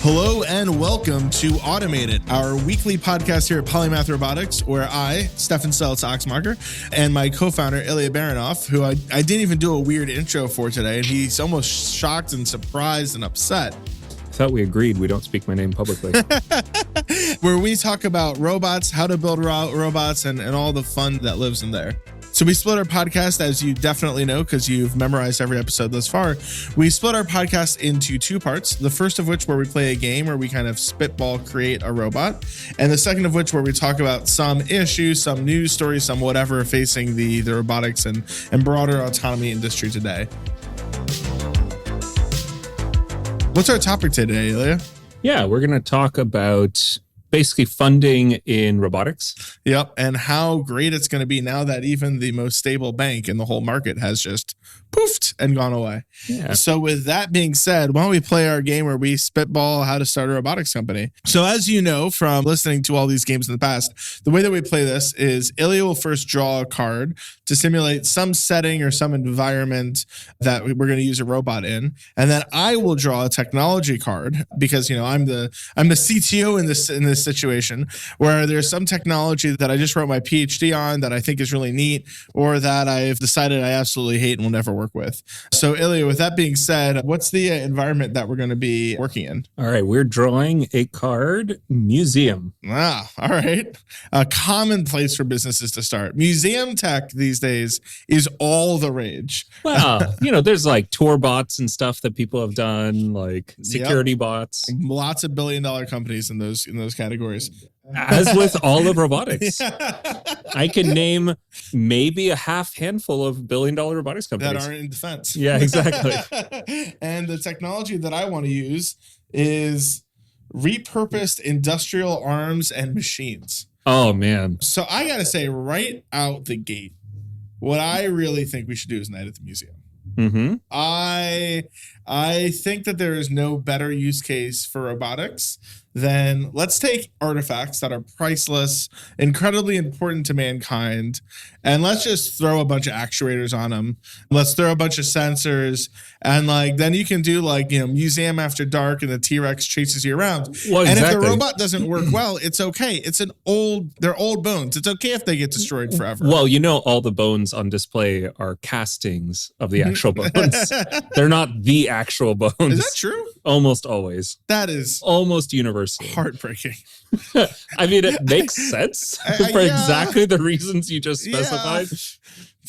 Hello and welcome to Automated, our weekly podcast here at Polymath Robotics, where I, Stefan Oxmarker, and my co-founder, Ilia Baranoff, who I didn't even do a weird intro for today, and he's almost shocked and surprised and upset. I thought we agreed we don't speak my name publicly. Where we talk about robots, how to build robots, and all the fun that lives in there. So we split our podcast, as you definitely know, because you've memorized every episode thus far. We split our podcast into two parts. The first of which where we play a game where we kind of spitball create a robot. And the second of which where we talk about some issues, some news stories, some whatever facing the robotics and broader autonomy industry today. What's our topic today, Ilia? Yeah, we're going to talk about basically funding in robotics. Yep. And how great it's going to be now that even the most stable bank in the whole market has just poofed and gone away. Yeah. So with that being said, why don't we play our game where we spitball how to start a robotics company? So as you know from listening to all these games in the past, the way that we play this is Ilia will first draw a card to simulate some setting or some environment that we're going to use a robot in. And then I will draw a technology card because, you know, I'm the CTO in this situation where there's some technology that I just wrote my PhD on that I think is really neat or that I've decided I absolutely hate and will never work with. So Ilia, with that being said, what's the environment that we're going to be working in? All right, we're drawing a card museum. All right. A common place for businesses to start. Museum tech these days is all the rage. Well, you know, there's like tour bots and stuff that people have done, like security bots. Lots of $1 billion companies in those categories. As with all of robotics. I can name maybe a half handful of $1 billion robotics companies that aren't in defense. Yeah, exactly. And the technology that I want to use is repurposed industrial arms and machines. Oh, man. So I got to say right out the gate, what I really think we should do is Night at the Museum. Mm-hmm. I think that there is no better use case for robotics than let's take artifacts that are priceless, incredibly important to mankind, and let's just throw a bunch of actuators on them. Let's throw a bunch of sensors, and then you can do museum after dark, and the T-Rex chases you around. Well, exactly. And if the robot doesn't work well, it's okay. They're old bones. It's okay if they get destroyed forever. Well, you know, all the bones on display are castings of the actual bones. They're not the actual bones. Is that true? Almost always. That is almost universal. Heartbreaking. I mean, it makes sense for exactly the reasons you just specified. Yeah,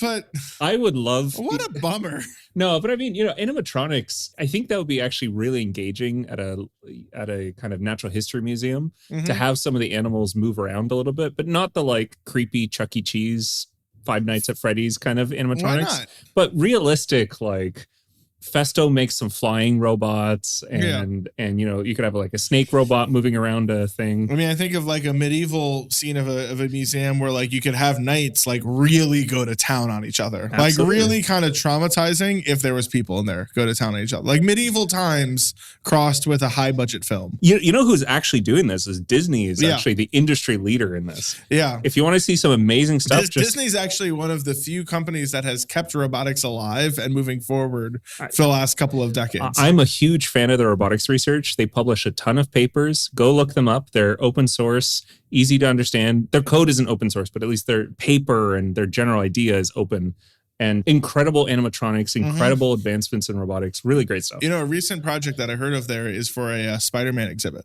but I would love... What a bummer. No, but I mean, you know, animatronics, I think that would be actually really engaging at a kind of natural history museum to have some of the animals move around a little bit, but not the creepy Chuck E. Cheese Five Nights at Freddy's kind of animatronics. Why not? But realistic, Festo makes some flying robots and you know, you could have a snake robot moving around a thing. I mean, I think of a medieval scene of a museum where you could have knights really go to town on each other. Absolutely. Really kind of traumatizing if there was people in there go to town on each other. Medieval times crossed with a high budget film. You know who's actually doing this is Disney is actually the industry leader in this. Yeah. If you want to see some amazing stuff, Disney's actually one of the few companies that has kept robotics alive and moving forward for the last couple of decades. I'm a huge fan of the robotics research. They publish a ton of papers. Go look them up. They're open source, easy to understand. Their code isn't open source, but at least their paper and their general idea is open. And incredible animatronics, incredible advancements in robotics. Really great stuff. You know, a recent project that I heard of there is for a Spider-Man exhibit.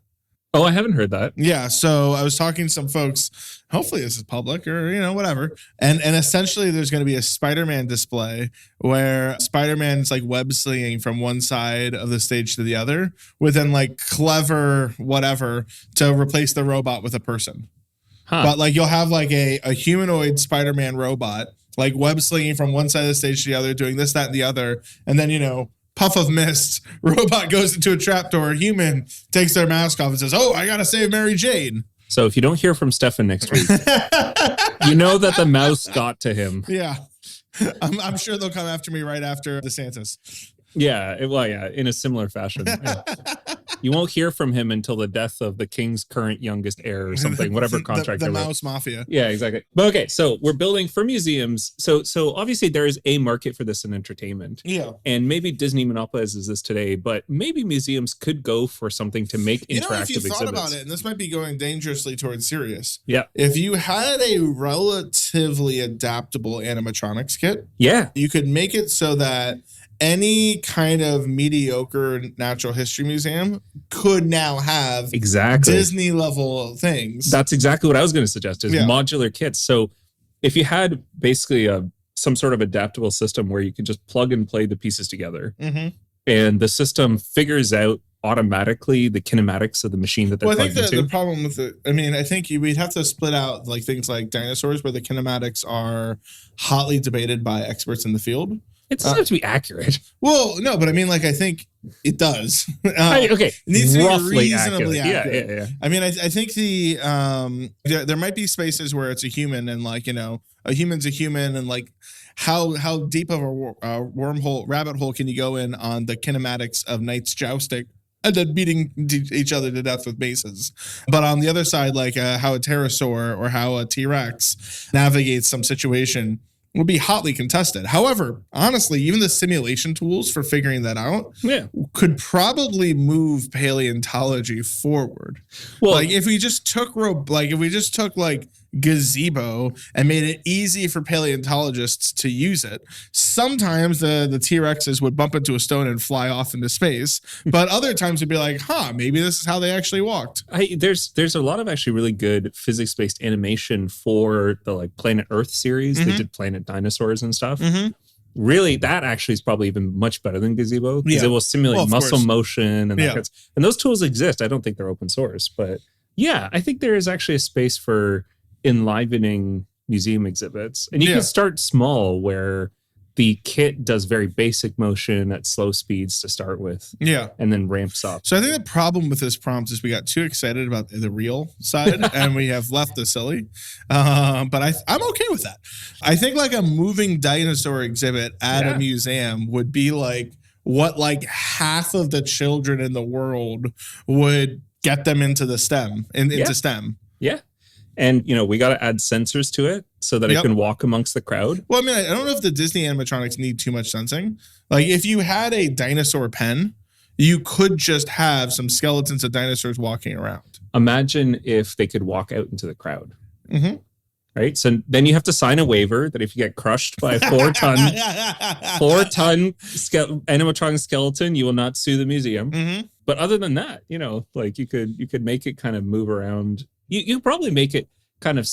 Oh, I haven't heard that. Yeah, so I was talking to some folks, hopefully this is public or, whatever. And essentially there's going to be a Spider-Man display where Spider-Man's web slinging from one side of the stage to the other within clever whatever to replace the robot with a person. Huh. But you'll have a humanoid Spider-Man robot, web slinging from one side of the stage to the other, doing this, that, and the other. And then, puff of mist, robot goes into a trapdoor, human takes their mask off and says, "Oh, I gotta save Mary Jane." So if you don't hear from Stefan next week, you know that the mouse got to him. Yeah. I'm sure they'll come after me right after DeSantis. Yeah, in a similar fashion. Yeah. You won't hear from him until the death of the king's current youngest heir or something, whatever contract. The mouse mafia. Yeah, exactly. But okay, so we're building for museums. So obviously there is a market for this in entertainment. Yeah. And maybe Disney monopolizes this today, but maybe museums could go for something to make interactive exhibits. If you thought about it, and this might be going dangerously towards serious. Yeah. If you had a relatively adaptable animatronics kit, yeah, you could make it so that any kind of mediocre natural history museum could now have Disney level things. That's exactly what I was going to suggest is modular kits. So if you had basically some sort of adaptable system where you can just plug and play the pieces together, and the system figures out automatically the kinematics of the machine that they're plugged into. I think the problem with it, I think we'd have to split out like things like dinosaurs where the kinematics are hotly debated by experts in the field. It doesn't have to be accurate. Well, no, but I think it does. Okay, it needs to roughly be reasonably accurate. Yeah. I think there might be spaces where it's a human and a human's a human and like how deep of a rabbit hole can you go in on the kinematics of knights jousting and then beating each other to death with maces. But on the other side, like how a pterosaur or how a T-Rex navigates some situation would be hotly contested. However, honestly, even the simulation tools for figuring that out could probably move paleontology forward. Well, like if we just took gazebo and made it easy for paleontologists to use it, sometimes the T-Rexes would bump into a stone and fly off into space, but other times it'd be like, maybe this is how they actually walked. There's a lot of actually really good physics-based animation for the like Planet Earth series. They did Planet Dinosaurs and stuff. Really, that actually is probably even much better than Gazebo because it will simulate muscle motion and that and those tools exist. I don't think they're open source, but yeah, I think there is actually a space for enlivening museum exhibits. And you can start small where the kit does very basic motion at slow speeds to start with. Yeah. And then ramps up. So I think the problem with this prompt is we got too excited about the real side and we have left the silly. But I'm okay with that. I think like a moving dinosaur exhibit at a museum would be like what like half of the children in the world would get them into the STEM, into STEM. Yeah. And, we got to add sensors to it so that it can walk amongst the crowd. Well, I don't know if the Disney animatronics need too much sensing. Like if you had a dinosaur pen, you could just have some skeletons of dinosaurs walking around. Imagine if they could walk out into the crowd. Right? So then you have to sign a waiver that if you get crushed by a 4-ton animatronic skeleton, you will not sue the museum. But other than that, like you could make it kind of move around. You could probably make it kind of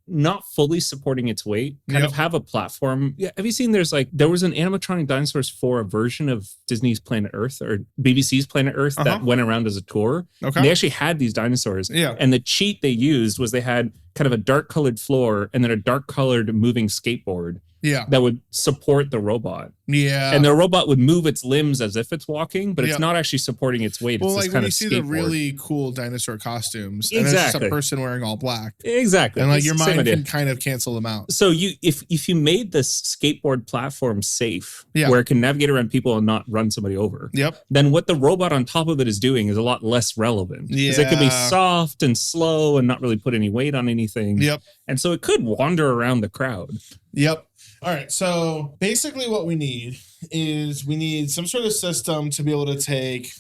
not fully supporting its weight, kind of have a platform. Yeah, have you seen there was an animatronic dinosaurs for a version of Disney's Planet Earth or BBC's Planet Earth that went around as a tour. Okay. And they actually had these dinosaurs. Yeah. And the cheat they used was they had kind of a dark colored floor and then a dark colored moving skateboard. That would support the robot. Yeah. And the robot would move its limbs as if it's walking, but it's not actually supporting its weight. Well, it's like this when kind you of see skateboard. the really cool dinosaur costumes, and it's just a person wearing all black. Exactly. And like your mind can kind of cancel them out. So if you made this skateboard platform safe, where it can navigate around people and not run somebody over, then what the robot on top of it is doing is a lot less relevant. Because it can be soft and slow and not really put any weight on anything. And so it could wander around the crowd. All right, so basically what we need is some sort of system to be able to take,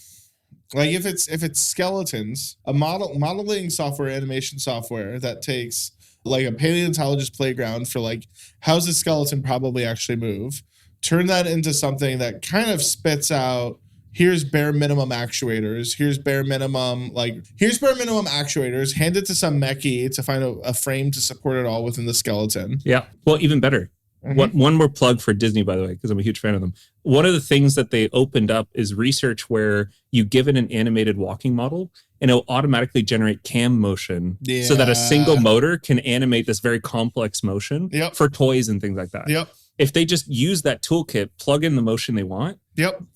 like if it's skeletons, a modeling software, animation software that takes like a paleontologist playground for like how's the skeleton probably actually move, turn that into something that kind of spits out, here's bare minimum actuators, here's bare minimum actuators, hand it to some mechie to find a frame to support it all within the skeleton. Yeah, well, even better. One more plug for Disney, by the way, because I'm a huge fan of them. One of the things that they opened up is research where you give it an animated walking model and it'll automatically generate cam motion so that a single motor can animate this very complex motion for toys and things like that. If they just use that toolkit, plug in the motion they want,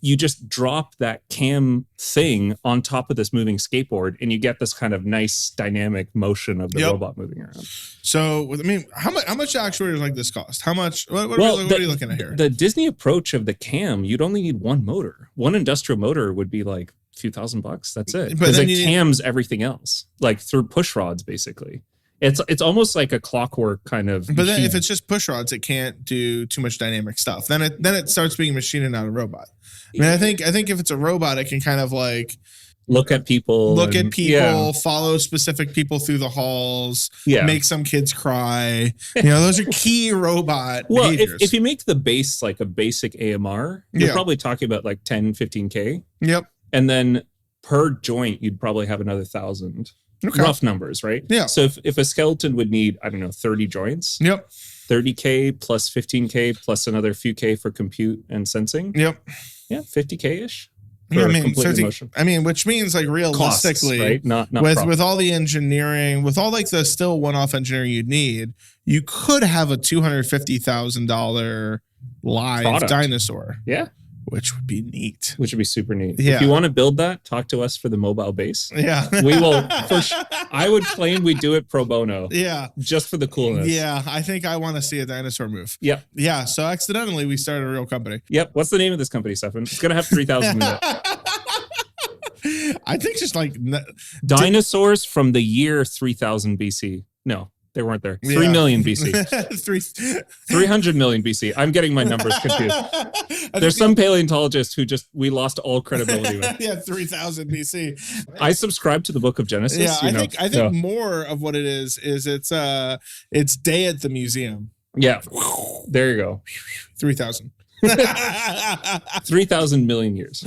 you just drop that cam thing on top of this moving skateboard and you get this kind of nice dynamic motion of the robot moving around. So, how much actuators like this cost? How much? What are you looking at here? The Disney approach of the cam, you'd only need one motor. One industrial motor would be like few $1,000. That's it. But Because then it cams everything else, like through push rods, basically. It's almost like a clockwork kind of. But then if it's just push rods, it can't do too much dynamic stuff. Then it starts being a machine and not a robot. I mean, I think if it's a robot, it can kind of like look at people, follow specific people through the halls, yeah. make some kids cry. Those are key robot behaviors. If you make the base like a basic AMR, you're probably talking about like 10, 15K. Yep. And then per joint, you'd probably have another 1,000. Okay. Rough numbers, right? Yeah. So if a skeleton would need, 30 joints. Yep. 30K plus 15K plus another few K for compute and sensing. Yep. Yeah, 50K-ish. Yeah, which means like realistically, costs, right? Not with all the engineering, with all like the still one-off engineering you'd need, you could have a $250,000 live product. Dinosaur. Yeah. Which would be neat. Which would be super neat. Yeah. If you want to build that, talk to us for the mobile base. Yeah. We will. I would claim we do it pro bono. Yeah. Just for the coolness. Yeah. I think I want to see a dinosaur move. Yep. Yeah. So accidentally, we started a real company. Yep. What's the name of this company, Stefan? It's going to have 3,000 in it. I think just like dinosaurs from the year 3000 BC. No. They weren't there. 3 million BC. 300 million BC. I'm getting my numbers confused. There's some paleontologist who we lost all credibility with. Yeah, 3000 BC. I subscribe to the Book of Genesis. Yeah, I think more of what it is it's day at the museum. Yeah. There you go. 3,000. 3,000 million years.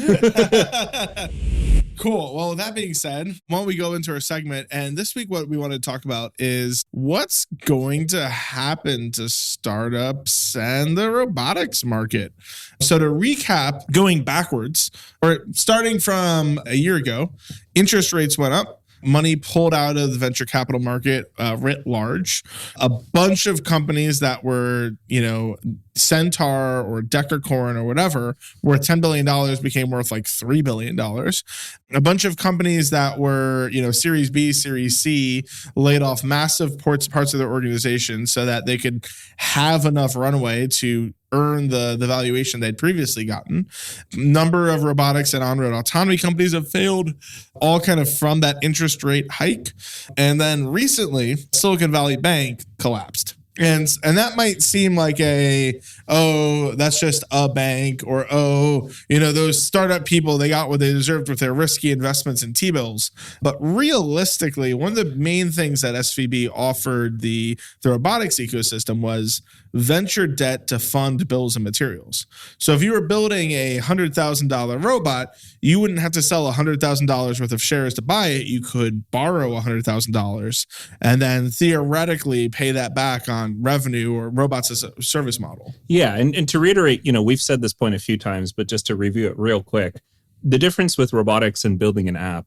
Cool. Well, that being said, why don't we go into our segment? And this week, what we want to talk about is what's going to happen to startups and the robotics market. So to recap, going backwards, or starting from a year ago, interest rates went up. Money pulled out of the venture capital market writ large. A bunch of companies that were, Centaur or Decacorn or whatever, worth $10 billion became worth like $3 billion. A bunch of companies that were, Series B, Series C, laid off massive parts of their organization so that they could have enough runway to earn the valuation they'd previously gotten. Number of robotics and on-road autonomy companies have failed, all kind of from that interest rate hike. And then recently, Silicon Valley Bank collapsed. And that might seem like that's just a bank, or, those startup people, they got what they deserved with their risky investments in T-bills. But realistically, one of the main things that SVB offered the robotics ecosystem was venture debt to fund bills and materials. So if you were building a $100,000 robot, you wouldn't have to sell $100,000 worth of shares to buy it. You could borrow $100,000 and then theoretically pay that back on revenue or robots as a service model. Yeah. And to reiterate, we've said this point a few times, but just to review it real quick, the difference with robotics and building an app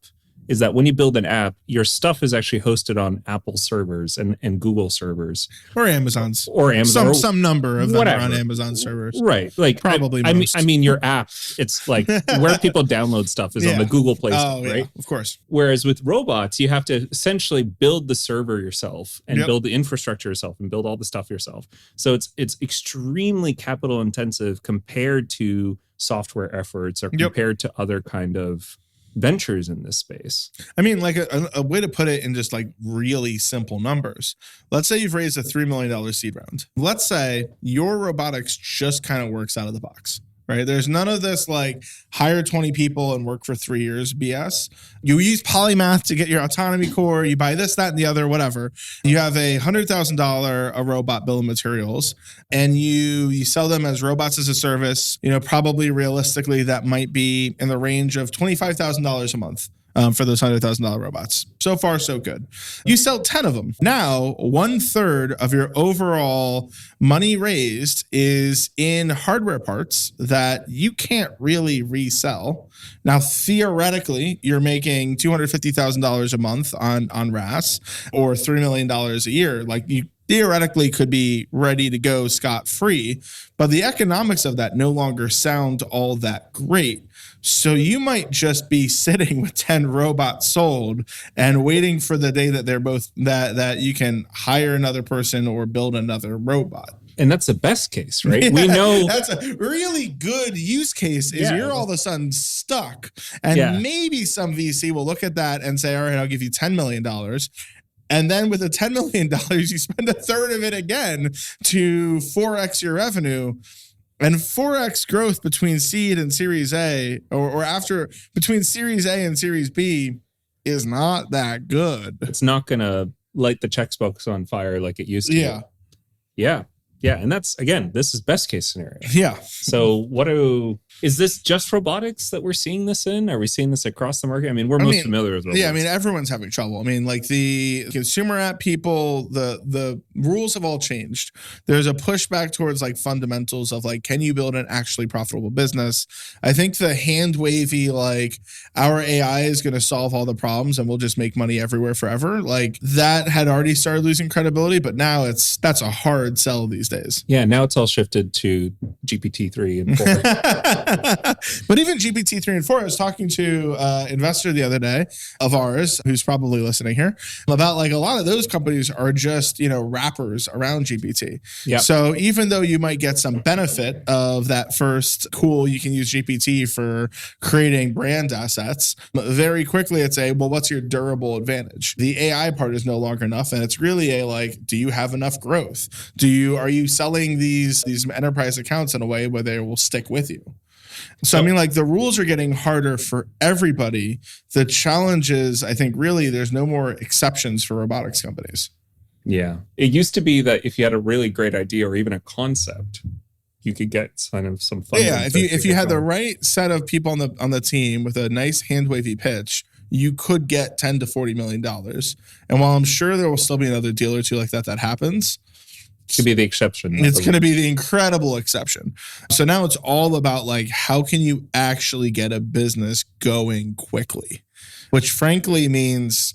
is that when you build an app, your stuff is actually hosted on Apple servers and Google servers. Or Amazon's. Or Amazon. Some number of them are on Amazon servers. Right. Like probably most. I mean, your app, it's like where people download stuff is on the Google Play Store, right? Yeah, of course. Whereas with robots, you have to essentially build the server yourself and build the infrastructure yourself and build all the stuff yourself. So it's extremely capital intensive compared to software efforts or compared to other kind of ventures in this space. I mean, like a way to put it in just like really simple numbers. Let's say you've raised a $3 million seed round. Let's say your robotics just kind of works out of the box, right? There's none of this like hire 20 people and work for 3 years BS. You use polymath to get your autonomy core. You buy this, that, and the other, whatever. You have a $100,000 a robot bill of materials, and you sell them as robots as a service. Probably realistically that might be in the range of $25,000 a month. For those $100,000 robots. So far, so good. You sell 10 of them. Now, 1/3 of your overall money raised is in hardware parts that you can't really resell. Now, theoretically, you're making $250,000 a month on RAS or $3 million a year. Like you theoretically could be ready to go scot-free, but the economics of that no longer sound all that great. So you might just be sitting with 10 robots sold and waiting for the day that they're both that you can hire another person or build another robot. And that's the best case, right? We know that's a really good use case is you're all of a sudden stuck. And maybe some VC will look at that and say, all right, I'll give you $10 million. And then with the $10 million, you spend a third of it again to 4x your revenue. And 4x growth between seed and Series A, or after between Series A and Series B, is not that good. It's not going to light the checkbooks on fire like it used to. Yeah. And that's, again, this is best case scenario. Yeah. So is this just robotics that we're seeing this in? Are we seeing this across the market? I mean, we're most familiar with robotics. Yeah, I mean, everyone's having trouble. I mean, like the consumer app people, the rules have all changed. There's a pushback towards like fundamentals of like, can you build an actually profitable business? I think the hand wavy, like our AI is going to solve all the problems and we'll just make money everywhere forever. Like that had already started losing credibility, but now that's a hard sell these days. Yeah, now it's all shifted to GPT-3 and 4. But even GPT-3 and 4, I was talking to an investor the other day of ours, who's probably listening here, about like a lot of those companies are just, wrappers around GPT. Yep. So even though you might get some benefit of that first, cool, you can use GPT for creating brand assets, very quickly it's what's your durable advantage? The AI part is no longer enough. And it's really do you have enough growth? Are you selling these enterprise accounts in a way where they will stick with you? So, I mean, like the rules are getting harder for everybody. The challenge is, I think, really, there's no more exceptions for robotics companies. Yeah. It used to be that if you had a really great idea or even a concept, you could get kind of some funding. Yeah, if you had the right set of people on the team with a nice hand wavy pitch, you could get $10 to $40 million. And while I'm sure there will still be another deal or two like that happens, to be the exception. It's going to be the incredible exception. So now it's all about like, how can you actually get a business going quickly? Which frankly means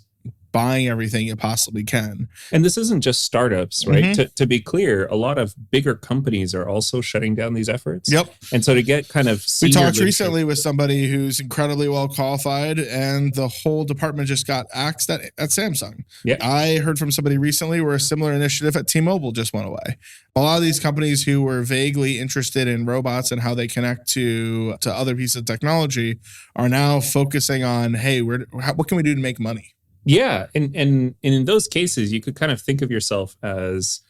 buying everything you possibly can. And this isn't just startups, right? Mm-hmm. To be clear, a lot of bigger companies are also shutting down these efforts. Yep. And so to get kind of we talked recently with somebody who's incredibly well qualified, and the whole department just got axed at Samsung. Yeah. I heard from somebody recently where a similar initiative at T-Mobile just went away. A lot of these companies who were vaguely interested in robots and how they connect to other pieces of technology are now focusing on, hey, what can we do to make money? Yeah. And in those cases, you could kind of think of yourself as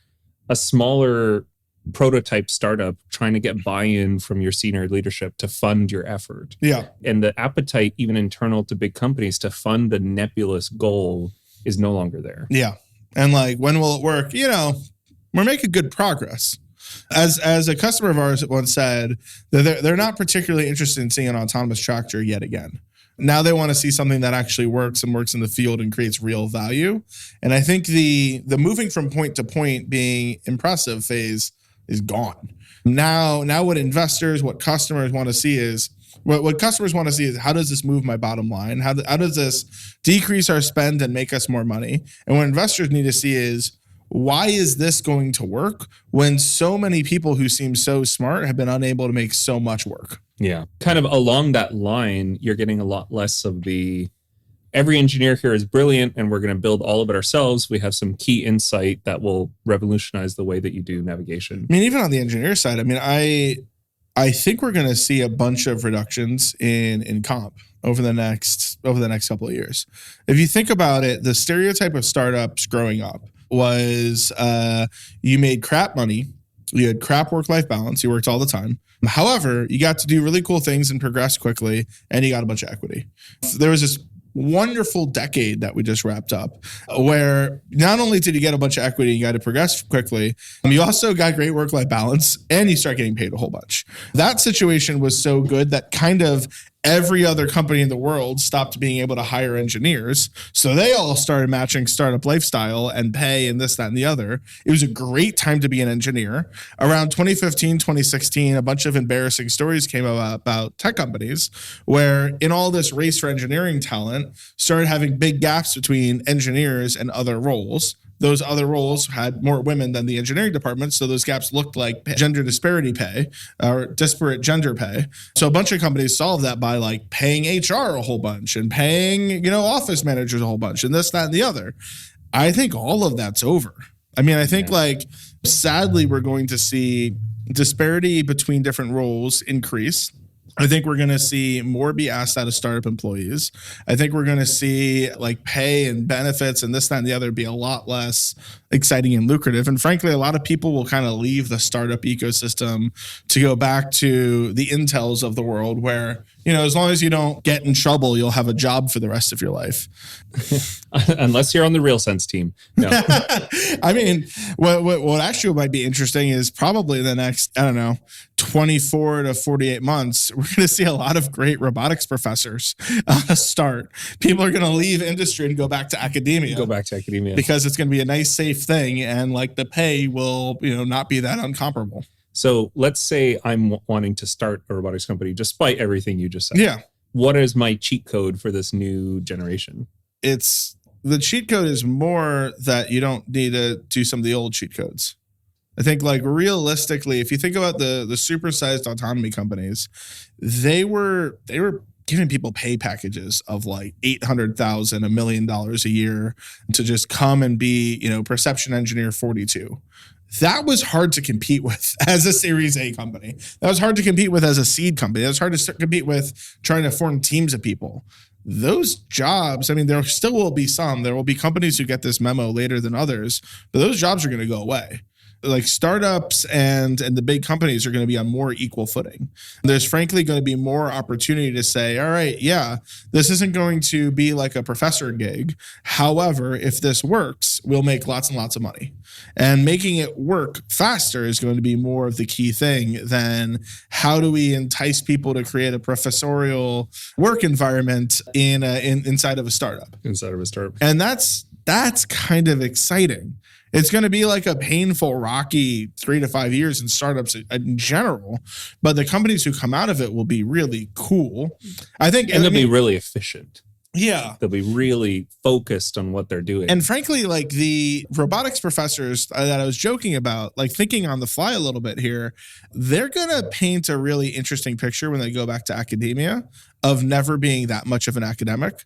a smaller prototype startup trying to get buy-in from your senior leadership to fund your effort. Yeah. And the appetite, even internal to big companies, to fund the nebulous goal is no longer there. Yeah. And like, when will it work? We're making good progress. As a customer of ours once said, they're not particularly interested in seeing an autonomous tractor yet again. Now they want to see something that actually works and works in the field and creates real value. And I think the moving from point to point being impressive phase is gone. Now what customers want to see is how does this move my bottom line? How does this decrease our spend and make us more money? And what investors need to see is, why is this going to work when so many people who seem so smart have been unable to make so much work? Yeah. Kind of along that line, you're getting a lot less of every engineer here is brilliant and we're going to build all of it ourselves. We have some key insight that will revolutionize the way that you do navigation. I mean, even on the engineer side, I mean, I think we're going to see a bunch of reductions in comp over the next couple of years. If you think about it, the stereotype of startups growing up was you made crap money, you had crap work-life balance, you worked all the time. However, you got to do really cool things and progress quickly, and you got a bunch of equity. There was this wonderful decade that we just wrapped up where not only did you get a bunch of equity, you got to progress quickly, you also got great work-life balance, and you start getting paid a whole bunch. That situation was so good that kind of every other company in the world stopped being able to hire engineers. So they all started matching startup lifestyle and pay and this, that, and the other. It was a great time to be an engineer. Around 2015, 2016, a bunch of embarrassing stories came about tech companies where in all this race for engineering talent started having big gaps between engineers and other roles. Those other roles had more women than the engineering department, so those gaps looked like gender disparity pay or disparate gender pay. So a bunch of companies solved that by like paying HR a whole bunch and paying, office managers a whole bunch and this, that, and the other. I think all of that's over. I mean, I think like sadly, we're going to see disparity between different roles increase. I think we're going to see more be asked out of startup employees. I think we're going to see like pay and benefits and this, that, and the other be a lot less exciting and lucrative. And frankly, a lot of people will kind of leave the startup ecosystem to go back to the Intels of the world where, you know, as long as you don't get in trouble, you'll have a job for the rest of your life. Unless you're on the RealSense team. No. I mean, what actually might be interesting is probably the next, I don't know, 24 to 48 months, we're going to see a lot of great robotics professors start. People are going to leave industry and go back to academia. Because it's going to be a nice, safe thing. And like the pay will, you know, not be that uncomparable. So let's say I'm wanting to start a robotics company, despite everything you just said. Yeah. What is my cheat code for this new generation? The cheat code is more that you don't need to do some of the old cheat codes. I think like realistically, if you think about the supersized autonomy companies, they were giving people pay packages of like $800,000, $1 million a year to just come and be, you know, perception engineer 42. That was hard to compete with as a Series A company. That was hard to compete with as a seed company. That was hard to compete with trying to form teams of people. Those jobs, I mean, there still will be some. There will be companies who get this memo later than others, but those jobs are going to go away. Like startups and the big companies are going to be on more equal footing. There's frankly going to be more opportunity to say, all right, yeah, this isn't going to be like a professor gig. However, if this works, we'll make lots and lots of money. And making it work faster is going to be more of the key thing than how do we entice people to create a professorial work environment inside of a startup. And that's kind of exciting. It's going to be like a painful, rocky 3 to 5 years in startups in general, but the companies who come out of it will be really cool. I think, and they'll be really efficient. Yeah. They'll be really focused on what they're doing. And frankly, like the robotics professors that I was joking about, like thinking on the fly a little bit here, they're going to paint a really interesting picture when they go back to academia of never being that much of an academic.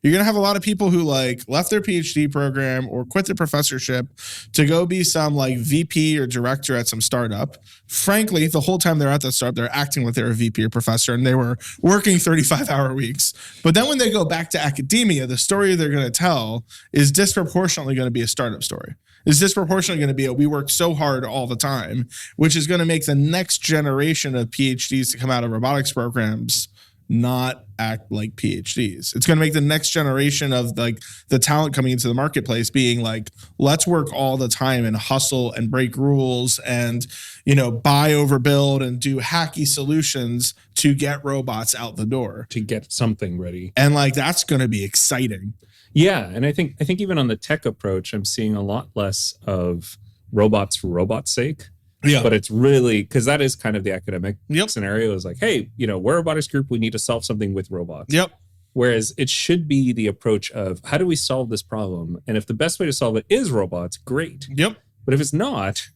You're going to have a lot of people who like left their PhD program or quit their professorship to go be some like VP or director at some startup. Frankly, the whole time they're at that startup, they're acting like they're a VP or professor and they were working 35-hour weeks. But then when they go back to academia, the story they're going to tell is disproportionately going to be a startup story. Is disproportionately going to be we worked so hard all the time, which is going to make the next generation of PhDs to come out of robotics programs not act like PhDs. It's going to make the next generation of like the talent coming into the marketplace being like, let's work all the time and hustle and break rules and, you know, buy, overbuild and do hacky solutions to get robots out the door. To get something ready. And like, that's going to be exciting. Yeah. And I think even on the tech approach, I'm seeing a lot less of robots for robots' sake. Yeah. But it's really, because that is kind of the academic scenario is like, hey, you know, we're a robotics group. We need to solve something with robots. Yep. Whereas it should be the approach of how do we solve this problem? And if the best way to solve it is robots, great. Yep. But if it's not,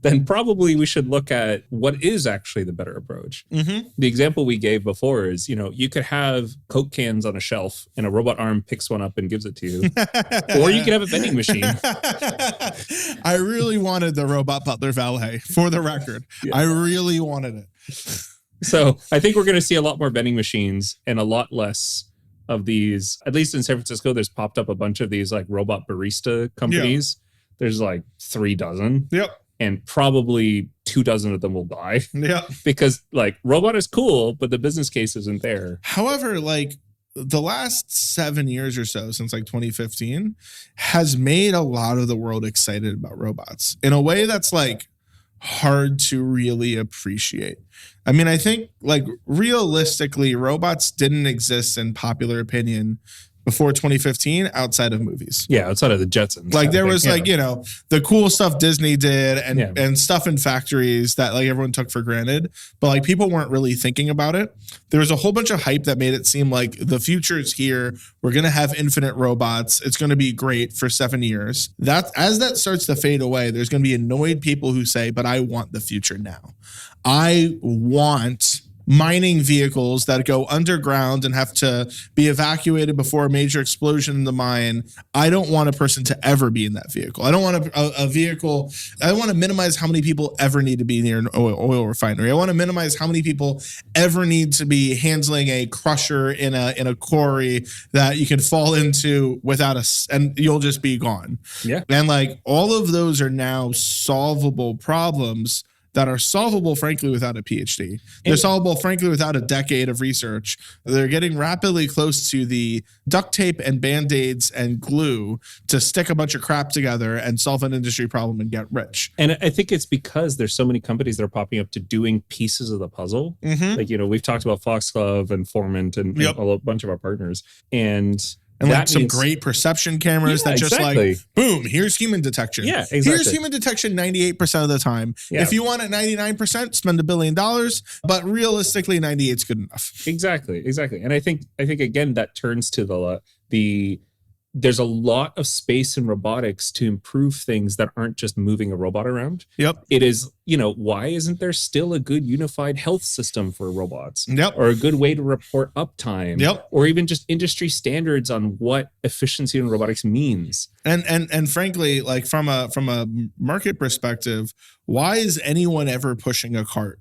then probably we should look at what is actually the better approach. Mm-hmm. The example we gave before is, you know, you could have Coke cans on a shelf and a robot arm picks one up and gives it to you. Or you could have a vending machine. I really wanted the robot butler valet, for the record. Yeah. I really wanted it. So I think we're going to see a lot more vending machines and a lot less of these. At least in San Francisco, there's popped up a bunch of these like robot barista companies. Yeah. There's like 3 dozen. Yep. And probably 2 dozen of them will die. Yeah. Because like robot is cool, but the business case isn't there. However, like the last 7 years or so since like 2015 has made a lot of the world excited about robots in a way that's like hard to really appreciate. I mean, I think like realistically, robots didn't exist in popular opinion before 2015 outside of movies. Yeah, outside of the Jetsons. Like there was like, you know, the cool stuff Disney did and stuff in factories that like everyone took for granted, but like people weren't really thinking about it. There was a whole bunch of hype that made it seem like the future is here. We're going to have infinite robots. It's going to be great for 7 years. As that starts to fade away, there's going to be annoyed people who say, but I want the future now. I want mining vehicles that go underground and have to be evacuated before a major explosion in the mine. I don't want a person to ever be in that vehicle. I don't want a vehicle. I want to minimize how many people ever need to be near an oil refinery. I want to minimize how many people ever need to be handling a crusher in a quarry that you can fall into without and you'll just be gone. Yeah. And like all of those are now solvable problems that are solvable, frankly, without a PhD. They're solvable, frankly, without a decade of research. They're getting rapidly close to the duct tape and Band-Aids and glue to stick a bunch of crap together and solve an industry problem and get rich. And I think it's because there's so many companies that are popping up to doing pieces of the puzzle. Mm-hmm. Like, we've talked about Foxglove and Formant and a bunch of our partners. And like some great perception cameras that just like, boom, here's human detection. Yeah, exactly. Here's human detection 98% of the time. Yeah. If you want it 99%, spend $1 billion. But realistically, 98 is good enough. Exactly. And I think again, that turns to the there's a lot of space in robotics to improve things that aren't just moving a robot around. Yep. It is, why isn't there still a good unified health system for robots? Yep. Or a good way to report uptime? Yep. Or even just industry standards on what efficiency in robotics means. And frankly, like from a market perspective, why is anyone ever pushing a cart?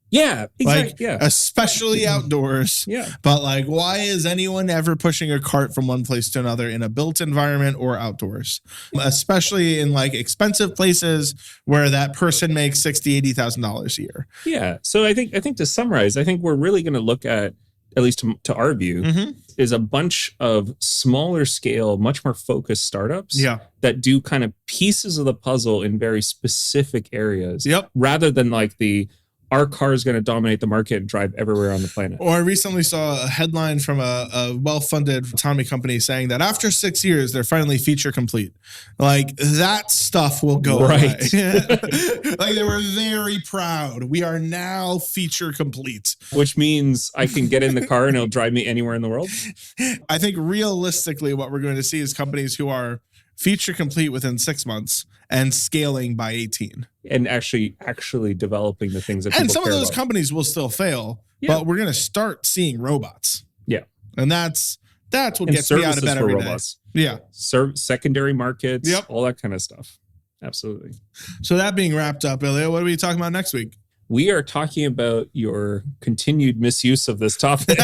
Yeah, exactly. Like, especially outdoors. Yeah. But like, why is anyone ever pushing a cart from one place to another in a built environment or outdoors? Especially in like expensive places where that person makes $60,000, $80,000 a year. Yeah. So I think to summarize, I think we're really going to look at least to our view, is a bunch of smaller scale, much more focused startups that do kind of pieces of the puzzle in very specific areas. Yep. Rather than like our car is going to dominate the market and drive everywhere on the planet. Or I recently saw a headline from a well-funded autonomy company saying that after 6 years, they're finally feature complete. Like that stuff will go away. Like they were very proud. We are now feature complete. Which means I can get in the car and it'll drive me anywhere in the world. I think realistically what we're going to see is companies who are feature complete within 6 months and scaling by 18. And actually developing the things that people care about. And some of those companies will still fail, but we're going to start seeing robots. Yeah. And that's what gets me out of bed every robots. Day. Yeah. Secondary markets, all that kind of stuff. Absolutely. So that being wrapped up, Ilia, what are we talking about next week? We are talking about your continued misuse of this topic.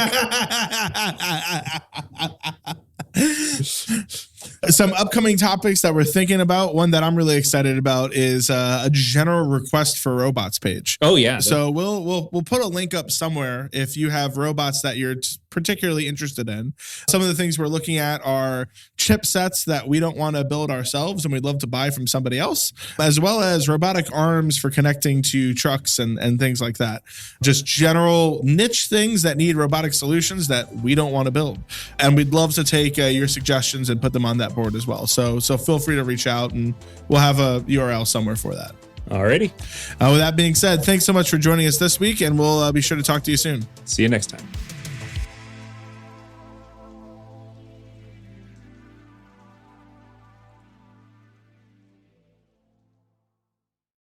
Some upcoming topics that we're thinking about. One that I'm really excited about is a general request for robots page. Oh yeah. So we'll put a link up somewhere if you have robots that you're particularly interested in. Some of the things we're looking at are chipsets that we don't want to build ourselves and we'd love to buy from somebody else, as well as robotic arms for connecting to trucks and things like that. Just general niche things that need robotic solutions that we don't want to build. And we'd love to take your suggestions and put them on that board as well. So feel free to reach out and we'll have a URL somewhere for that. Alrighty. With that being said, thanks so much for joining us this week and we'll be sure to talk to you soon. See you next time.